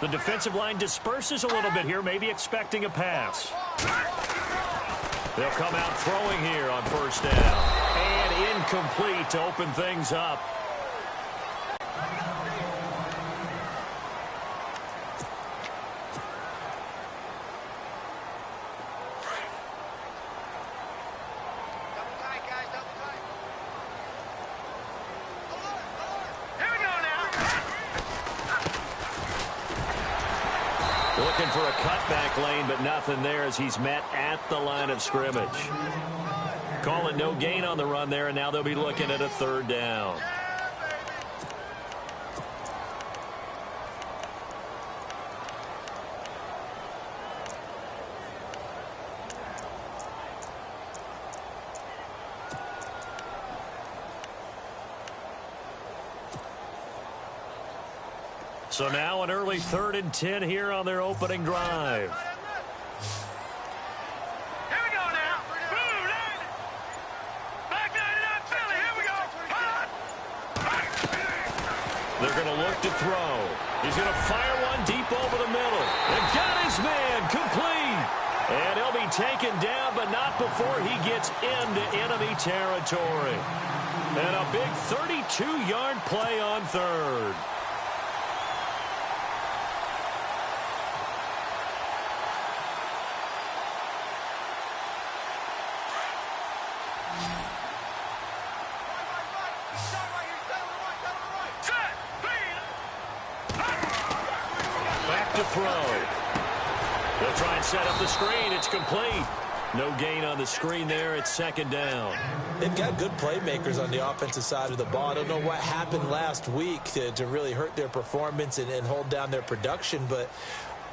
The defensive line disperses a little bit here, maybe expecting a pass. They'll come out throwing here on first down. And incomplete to open things up. Looking for a cutback lane, but nothing there as he's met at the line of scrimmage. Calling no gain on the run there, and now they'll be looking at a third down. So now an early 3rd and 10 here on their opening drive. Here we go now. Back 99 Philly. Here we go. They're going to look to throw. He's going to fire one deep over the middle. And got his man complete. And he'll be taken down, but not before he gets into enemy territory. And a big 32-yard play on third. To throw. They'll try and set up the screen. It's complete. No gain on the screen there. It's 2nd down. They've got good playmakers on the offensive side of the ball. I don't know what happened last week to really hurt their performance and hold down their production, but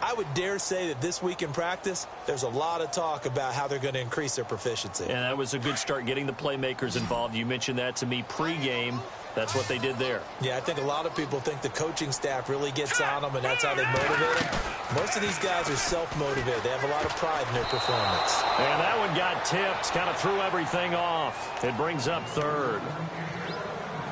I would dare say that this week in practice, there's a lot of talk about how they're going to increase their proficiency. And that was a good start getting the playmakers involved. You mentioned that to me pregame. That's what they did there. Yeah, I think a lot of people think the coaching staff really gets on them, and that's how they motivate them. Most of these guys are self-motivated. They have a lot of pride in their performance. And that one got tipped, kind of threw everything off. It brings up 3rd.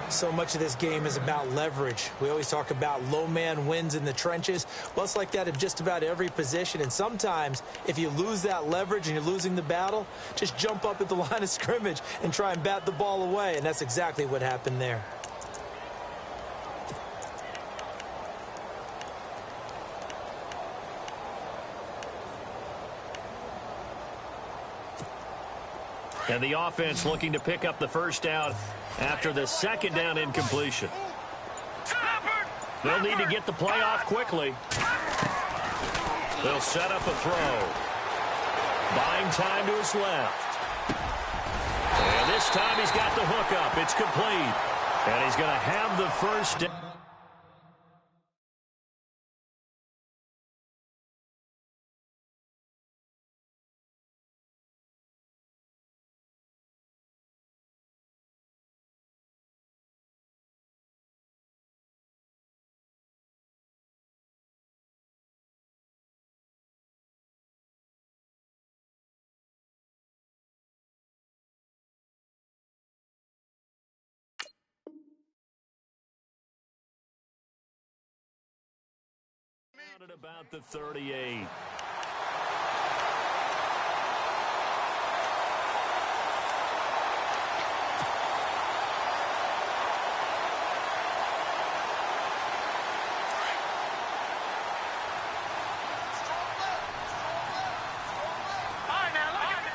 So much of this game is about leverage. We always talk about low man wins in the trenches. Well, it's like that in just about every position. And sometimes, if you lose that leverage and you're losing the battle, just jump up at the line of scrimmage and try and bat the ball away. And that's exactly what happened there. And the offense looking to pick up the first down after the 2nd down incompletion. They'll need to get the play off quickly. They'll set up a throw. Buying time to his left. And this time he's got the hook up. It's complete. And he's going to have the first down. At about the 38.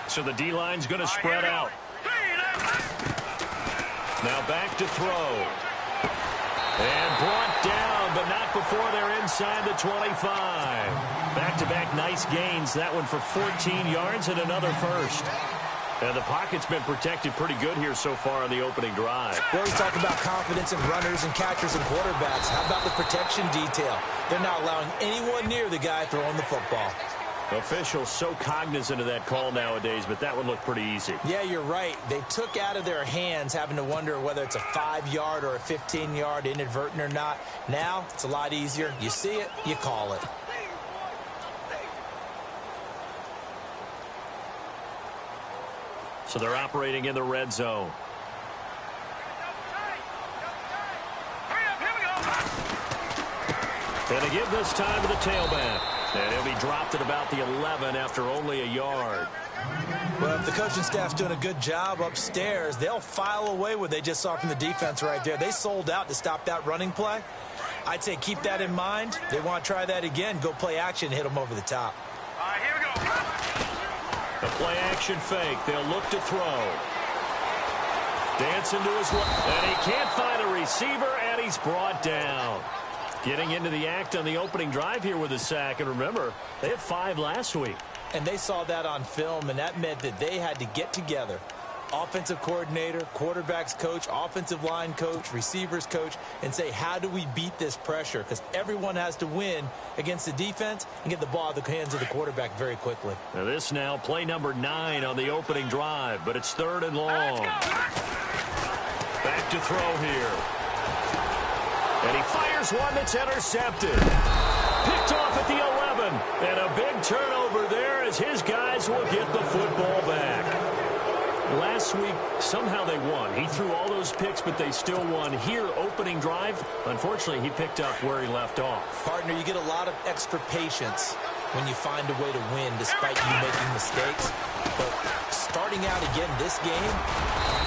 So the D-line's going to spread out. Now back to throw. And brought down, but not before they're inside the 25. Back-to-back nice gains. That one for 14 yards and another first. And the pocket's been protected pretty good here so far on the opening drive. We always talk about confidence in runners and catchers and quarterbacks. How about the protection detail? They're not allowing anyone near the guy throwing the football. Officials so cognizant of that call nowadays, but that one looked pretty easy. Yeah, you're right. They took out of their hands having to wonder whether it's a 5-yard or a 15-yard inadvertent or not. Now, it's a lot easier. You see it, you call it. So they're operating in the red zone. And to give this time to the tailback. And he'll be dropped at about the 11 after only a yard. Well, if the coaching staff's doing a good job upstairs, they'll file away what they just saw from the defense right there. They sold out to stop that running play. I'd say keep that in mind. They want to try that again. Go play action, hit them over the top. All right, here we go. The play action fake. They'll look to throw. Dancing to his left. And he can't find a receiver, and he's brought down. Getting into the act on the opening drive here with a sack. And remember, they had 5 last week. And they saw that on film, and that meant that they had to get together. Offensive coordinator, quarterback's coach, offensive line coach, receivers coach, and say, how do we beat this pressure? Because everyone has to win against the defense and get the ball out of the hands of the quarterback very quickly. Now this now play number 9 on the opening drive, but it's 3rd and long. Back to throw here. And he fires one that's intercepted. Picked off at the 11. And a big turnover there as his guys will get the football back. Last week, somehow they won. He threw all those picks, but they still won. Here, opening drive, unfortunately, he picked up where he left off. Partner, you get a lot of extra patience when you find a way to win despite you making mistakes. But starting out again this game,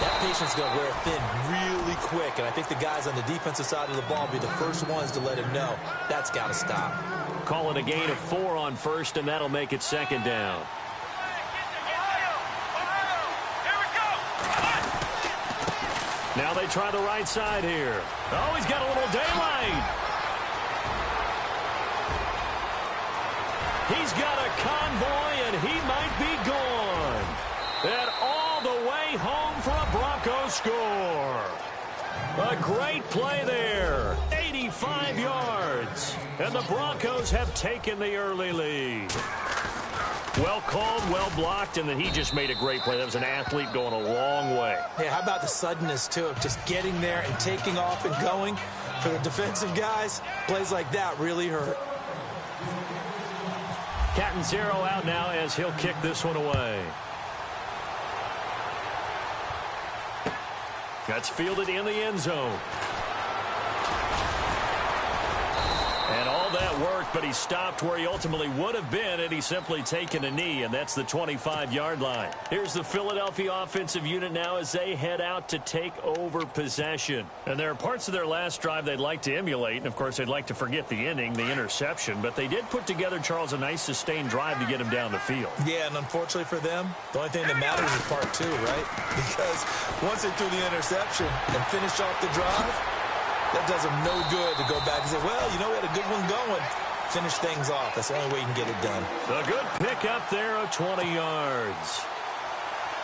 that patience is going to wear thin really quick. And I think the guys on the defensive side of the ball will be the first ones to let him know that's got to stop. Call it a gain of 4 on first, and that'll make it 2nd down. Now they try the right side here. Oh, he's got a little daylight. He's got a convoy, and he might be gone. And all the way home for a Broncos score. A great play there. 85 yards. And the Broncos have taken the early lead. Well called, well blocked, and then he just made a great play. That was an athlete going a long way. Yeah, how about the suddenness, too, of just getting there and taking off and going? For the defensive guys, plays like that really hurt. Catanzaro out now as he'll kick this one away. That's fielded in the end zone. And all that worked, but he stopped where he ultimately would have been, and he's simply taken a knee, and that's the 25-yard line. Here's the Philadelphia offensive unit now as they head out to take over possession. And there are parts of their last drive they'd like to emulate, and, of course, they'd like to forget the inning, the interception, but they did put together, Charles, a nice sustained drive to get him down the field. Yeah, and unfortunately for them, the only thing that matters is part 2, right? Because once they threw the interception and finished off the drive, that does them no good to go back and say, well, you know, we had a good one going. Finish things off. That's the only way you can get it done. A good pick up there of 20 yards.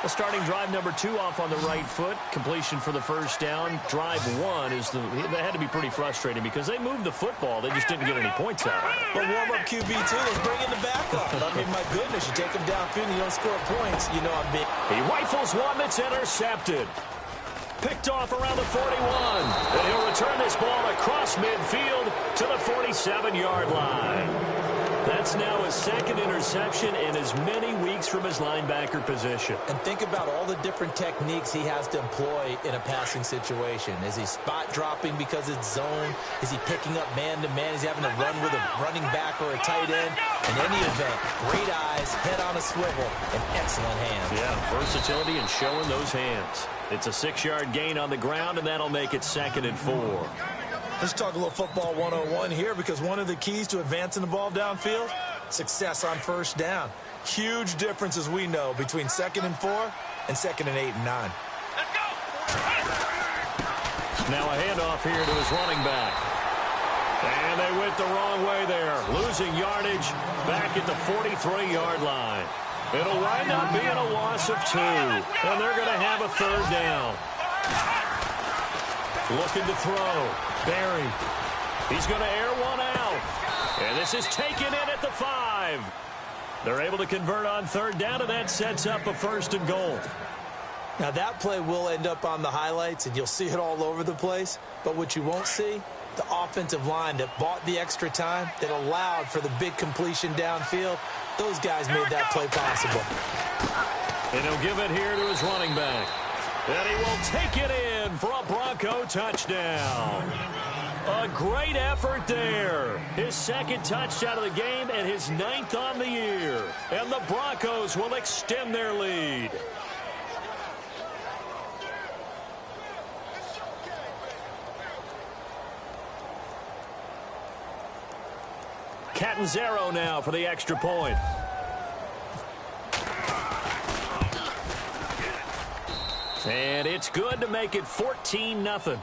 The starting drive number 2 off on the right foot. Completion for the first down. Drive 1 is that had to be pretty frustrating because they moved the football. They just didn't get any points out of it. But warm-up QB, too. Let's bring in the backup. I mean, my goodness, you take them downfield and you don't score points. You know I'm big. He rifles one that's intercepted. Picked off around the 41. And he'll return this ball across midfield to the 47-yard line. That's now his 2nd interception in as many weeks from his linebacker position. And think about all the different techniques he has to employ in a passing situation. Is he spot dropping because it's zone? Is he picking up man-to-man? Is he having to run with a running back or a tight end? In any event, great eyes, head on a swivel, and excellent hands. Yeah, versatility and showing those hands. It's a 6-yard gain on the ground, and that'll make it 2nd and 4. Let's talk a little football 101 here because one of the keys to advancing the ball downfield, success on first down. Huge difference, as we know, between 2nd and 4 and 2nd and 8 and 9. Let's go. Now a handoff here to his running back. And they went the wrong way there, losing yardage back at the 43-yard line. It'll wind up being a loss of 2, and they're going to have a 3rd down. Looking to throw. Barry. He's going to air one out. And this is taken in at the 5. They're able to convert on 3rd down, and that sets up a 1st and goal. Now, that play will end up on the highlights, and you'll see it all over the place. But what you won't see, the offensive line that bought the extra time, that allowed for the big completion downfield, those guys made that play possible. And he'll give it here to his running back. And he will take it in for a Bronco touchdown. A great effort there. His second touchdown of the game and his 9th on the year. And the Broncos will extend their lead. Catanzaro now for the extra point. And it's good to make it 14-0.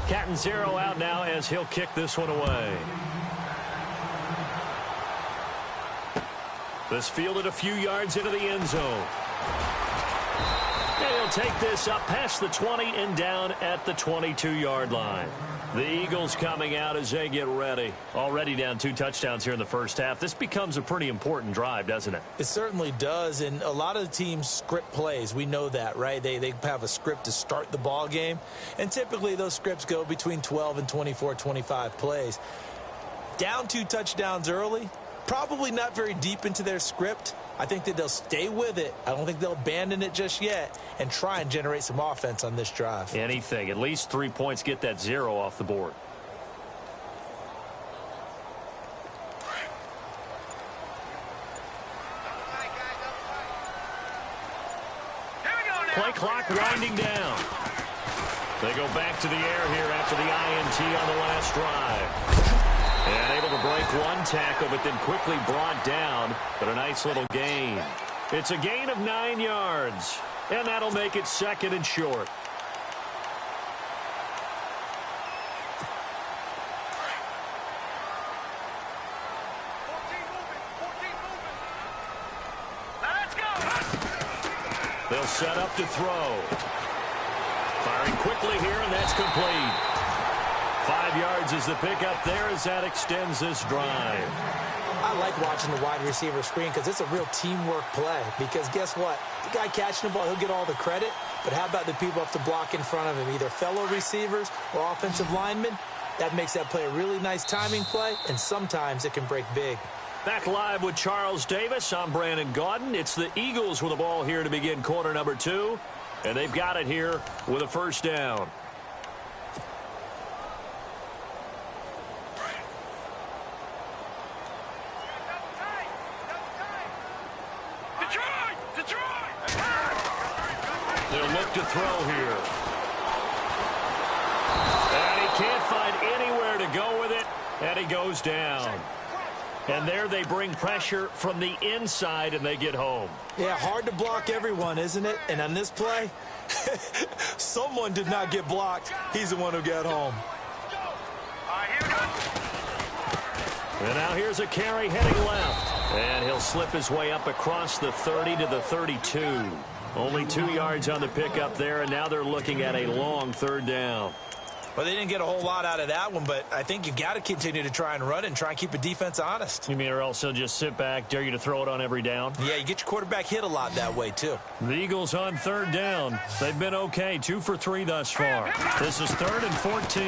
Catanzaro out now as he'll kick this one away. This fielded a few yards into the end zone. And he'll take this up past the 20 and down at the 22-yard line. The Eagles coming out as they get ready. Already down 2 touchdowns here in the first half. This becomes a pretty important drive, doesn't it? It certainly does, and a lot of the teams script plays. We know that, right? They have a script to start the ball game, and typically those scripts go between 12 and 24, 25 plays. Down 2 touchdowns early, probably not very deep into their script. I think that they'll stay with it. I don't think they'll abandon it just yet and try and generate some offense on this drive. Anything. At least 3 points, get that 0 off the board. Play clock winding down. They go back to the air here after the INT on the last drive. And able to break one tackle, but then quickly brought down. But a nice little gain. It's a gain of 9 yards. And that'll make it 2nd and short. Let's go. They'll set up to throw. Firing quickly here, and that's complete. 5 yards is the pickup there as that extends this drive. I like watching the wide receiver screen because it's a real teamwork play. Because guess what? The guy catching the ball, he'll get all the credit. But how about the people up to block in front of him, either fellow receivers or offensive linemen? That makes that play a really nice timing play, and sometimes it can break big. Back live with Charles Davis. I'm Brandon Gaudin. It's the Eagles with the ball here to begin quarter number 2. And they've got it here with a first down. They'll look to throw here. And he can't find anywhere to go with it, and he goes down. And there they bring pressure from the inside, and they get home. Yeah, hard to block everyone, isn't it? And on this play, someone did not get blocked. He's the one who got home. And now here's a carry heading left. And he'll slip his way up across the 30 to the 32. Only 2 yards on the pickup there, and now they're looking at a long 3rd down. Well, they didn't get a whole lot out of that one, but I think you got to continue to try and run and try and keep a defense honest. You mean or else they'll just sit back, dare you to throw it on every down? Yeah, you get your quarterback hit a lot that way, too. The Eagles on 3rd down. They've been okay, 2 for 3 thus far. This is 3rd and 14.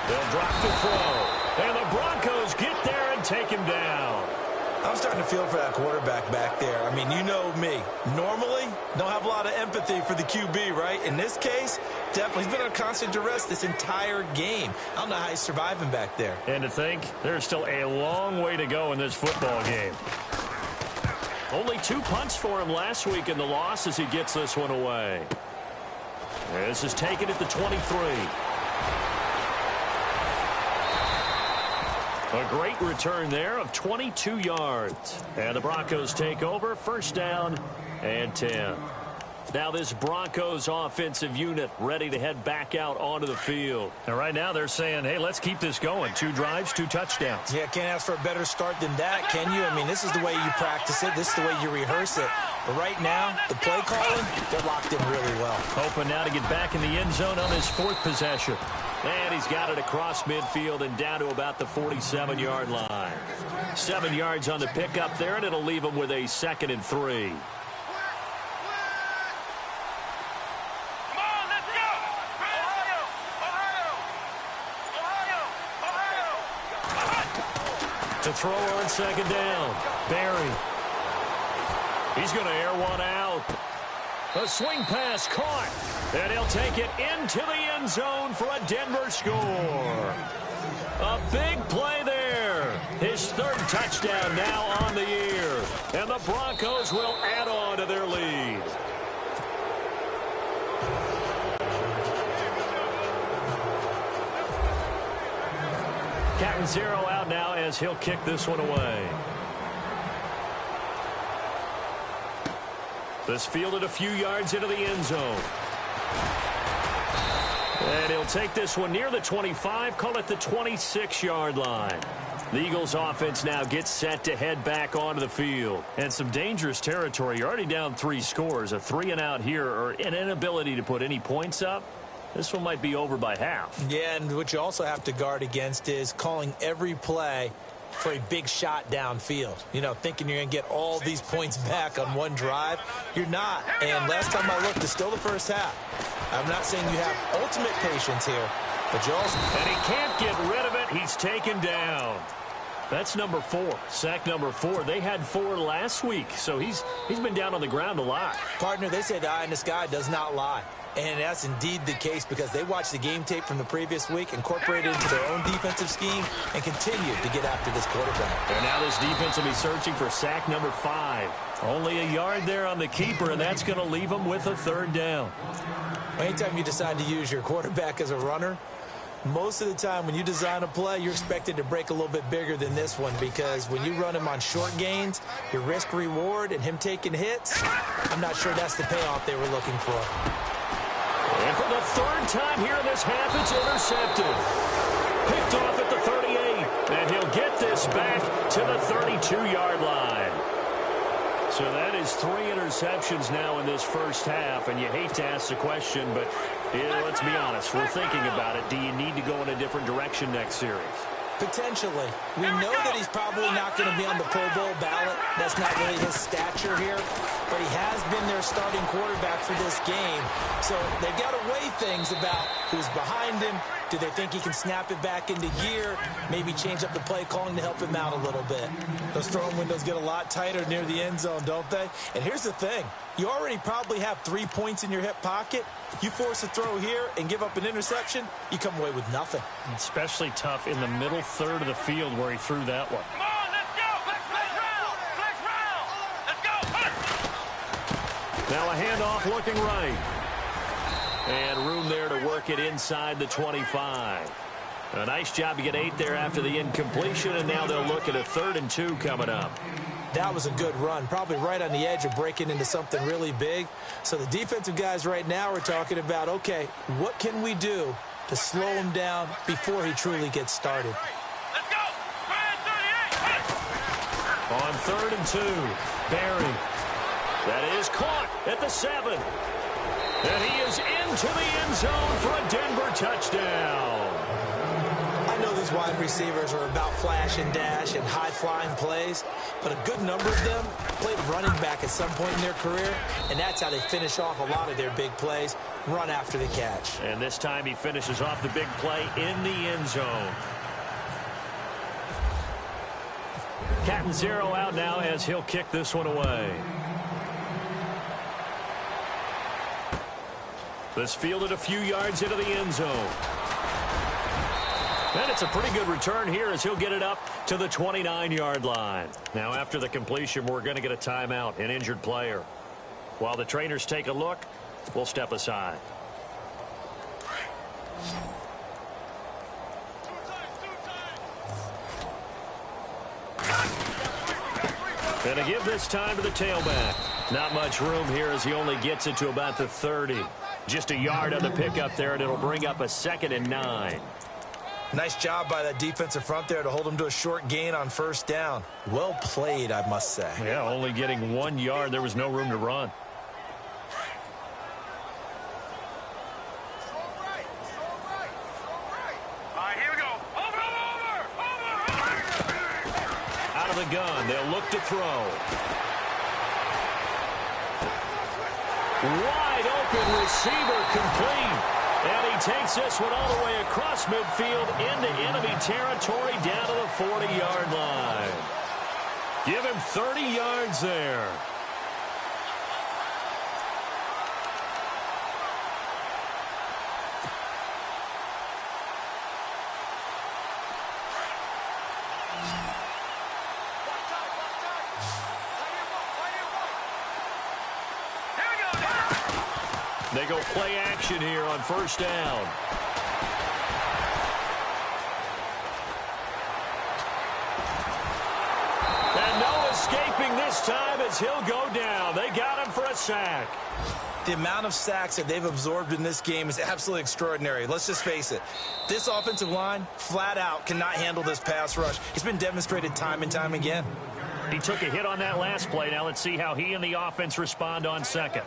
They'll drop the throw. And the Broncos get there and take him down. I'm starting to feel for that quarterback back there. I mean, you know me. Normally, don't have a lot of empathy for the QB, right? In this case, definitely. He's been under constant duress this entire game. I don't know how he's surviving back there. And to think, there's still a long way to go in this football game. Only 2 punts for him last week in the loss as he gets this one away. This is taken at the 23. A great return there of 22 yards. And the Broncos take over, 1st down and 10. Now this Broncos offensive unit ready to head back out onto the field. And right now they're saying, hey, let's keep this going. 2 drives, 2 touchdowns. Yeah, can't ask for a better start than that, can you? I mean, this is the way you practice it. This is the way you rehearse it. But right now, the play calling, they're locked in really well. Hoping now to get back in the end zone on his 4th possession. And he's got it across midfield and down to about the 47-yard line. 7 yards on the pickup there, and it'll leave him with a 2nd and 3. To throw on second down. Barry. He's going to air one out. A swing pass caught. And he'll take it into the end zone for a Denver score. A big play there. His third touchdown now on the year. And the Broncos will add on to their lead. Captain Zero out now as he'll kick this one away. This fielded a few yards into the end zone. And he'll take this one near the 25, call it the 26-yard line. The Eagles offense now gets set to head back onto the field. And some dangerous territory. You're already down 3 scores. A 3-and-out here or an inability to put any points up. This one might be over by half. Yeah, and what you also have to guard against is calling every play for a big shot downfield. You know, thinking you're going to get all these points back on one drive. You're not. And last time I looked, it's still the first half. I'm not saying you have ultimate patience here, but you also... And he can't get rid of it. He's taken down. That's number 4. Sack number 4. They had 4 last week, so he's been down on the ground a lot. Partner, they say the eye in the sky does not lie. And that's indeed the case because they watched the game tape from the previous week, incorporated it into their own defensive scheme, and continued to get after this quarterback. And now this defense will be searching for sack number 5. Only a yard there on the keeper, and that's going to leave them with a 3rd down. Anytime you decide to use your quarterback as a runner, most of the time when you design a play, you're expected to break a little bit bigger than this one because when you run him on short gains, your risk-reward and him taking hits, I'm not sure that's the payoff they were looking for. And for the 3rd time here in this half, it's intercepted. Picked off at the 38, and he'll get this back to the 32-yard line. So that is 3 interceptions now in this first half, and you hate to ask the question, but let's be honest, we're thinking about it. Do you need to go in a different direction next series? Potentially. We know that he's probably not going to be on the Pro Bowl ballot. That's not really his stature here. But he has been their starting quarterback for this game. So they've got to weigh things about who's behind him. Do they think he can snap it back into gear? Maybe change up the play calling to help him out a little bit. Those throwing windows get a lot tighter near the end zone, don't they? And here's the thing. You already probably have 3 points in your hip pocket. You force a throw here and give up an interception, you come away with nothing. Especially tough in the middle third of the field where he threw that one. Come on, let's go. Let's round. Let's go. Now a handoff looking right. And room there to work it inside the 25. A nice job to get 8 there after the incompletion, and now they'll look at a 3rd and 2 coming up. That was a good run, probably right on the edge of breaking into something really big. So the defensive guys right now are talking about, okay, what can we do to slow him down before he truly gets started? Let's go. On 3rd and 2, Barry. That is caught at the 7. And he is into the end zone for a Denver touchdown. I know these wide receivers are about flash and dash and high-flying plays, but a good number of them played running back at some point in their career, and that's how they finish off a lot of their big plays, run after the catch. And this time he finishes off the big play in the end zone. Captain Zero out now as he'll kick this one away. This fielded a few yards into the end zone. And it's a pretty good return here as he'll get it up to the 29-yard line. Now after the completion, we're going to get a timeout, an injured player. While the trainers take a look, we'll step aside. And to give this time to the tailback. Not much room here as he only gets it to about the 30. Just a yard on the pickup there, and it'll bring up a 2nd and 9. Nice job by that defensive front there to hold him to a short gain on 1st down. Well played, I must say. Yeah, only getting 1 yard. There was no room to run. All right, here we go. Over. Out of the gun, they'll look to throw. Wide open receiver complete. And he takes this one all the way across midfield into enemy territory down to the 40-yard line. Give him 30 yards there. They go play action here on first down. And no escaping this time as he'll go down. They got him for a sack. The amount of sacks that they've absorbed in this game is absolutely extraordinary. Let's just face it. This offensive line, flat out, cannot handle this pass rush. It's been demonstrated time and time again. He took a hit on that last play. Now let's see how he and the offense respond on second.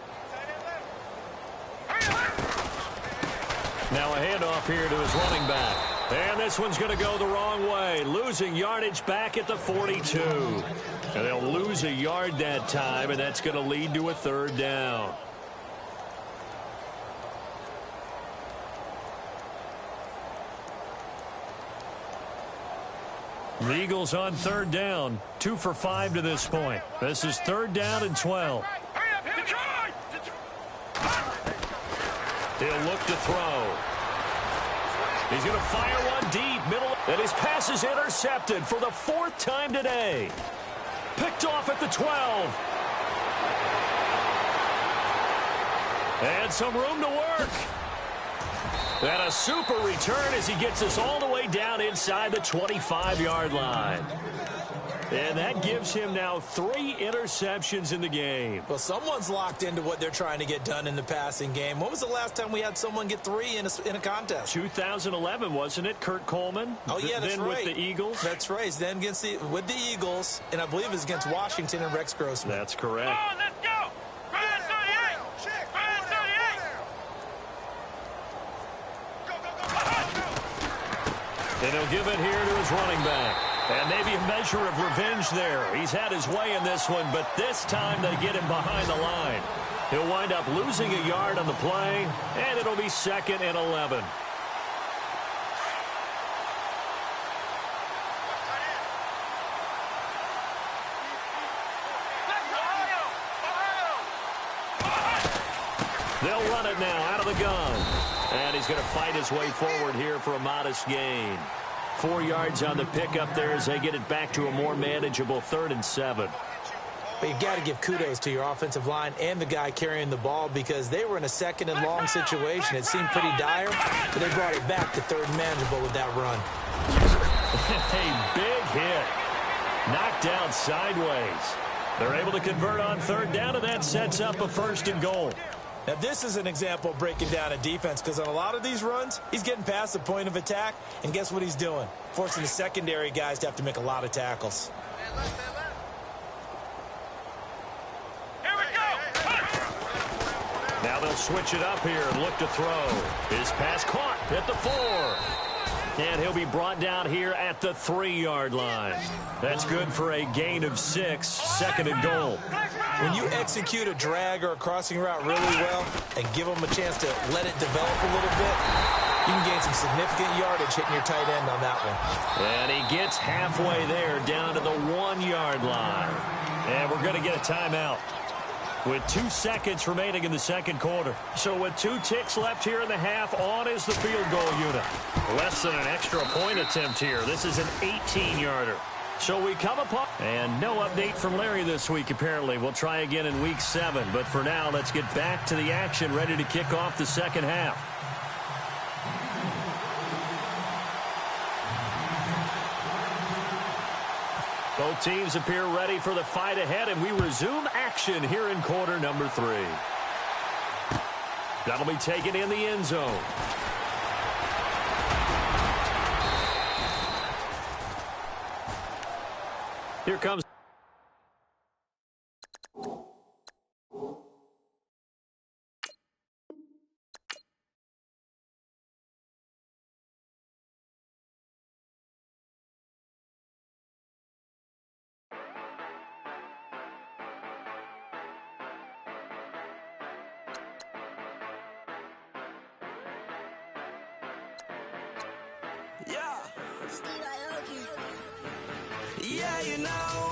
Now a handoff here to his running back. And this one's going to go the wrong way. Losing yardage back at the 42. And they'll lose a yard that time, and that's going to lead to a third down. The Eagles on third down. 2 for 5 to this point. This is third down and 12. He'll look to throw. He's going to fire one deep, middle, and his pass is intercepted for the 4th time today. Picked off at the 12. And some room to work. And a super return as he gets us all the way down inside the 25-yard line. And that gives him now 3 interceptions in the game. Well, someone's locked into what they're trying to get done in the passing game. When was the last time we had someone get 3 in a contest? 2011, wasn't it? Kurt Coleman? Oh, yeah, that's then right. With the Eagles? That's right. Then with the Eagles, and I believe it was against Washington and Rex Grossman. That's correct. Come on, let's go. Brand 38. Brand 38. And he'll give it here to his running back. And maybe a measure of revenge there. He's had his way in this one, but this time they get him behind the line. He'll wind up losing a yard on the play, and it'll be 2nd and 11. They'll run it now out of the gun. And he's going to fight his way forward here for a modest gain. 4 yards on the pickup there as they get it back to a more manageable 3rd and 7. But you've got to give kudos to your offensive line and the guy carrying the ball because they were in a 2nd and long situation. It seemed pretty dire, but they brought it back to 3rd and manageable with that run. A big hit. Knocked down sideways. They're able to convert on 3rd down, and that sets up a 1st and goal. Now, this is an example of breaking down a defense because on a lot of these runs, he's getting past the point of attack, and guess what he's doing? Forcing the secondary guys to have to make a lot of tackles. Here we go. Now they'll switch it up here and look to throw. His pass caught at the 4. And he'll be brought down here at the 3-yard line. That's good for a gain of 6, 2nd and goal. When you execute a drag or a crossing route really well and give them a chance to let it develop a little bit, you can gain some significant yardage hitting your tight end on that one. And he gets halfway there down to the 1-yard line. And we're going to get a timeout with 2 seconds remaining in the 2nd quarter. So with 2 ticks left here in the half, on is the field goal unit. Less than an extra point attempt here. This is an 18-yarder. So we come upon, and no update from Larry this week, apparently. We'll try again in week 7. But for now, let's get back to the action, ready to kick off the 2nd half. Both teams appear ready for the fight ahead, and we resume action here in quarter number 3. That'll be taken in the end zone. Here comes. Yeah, you know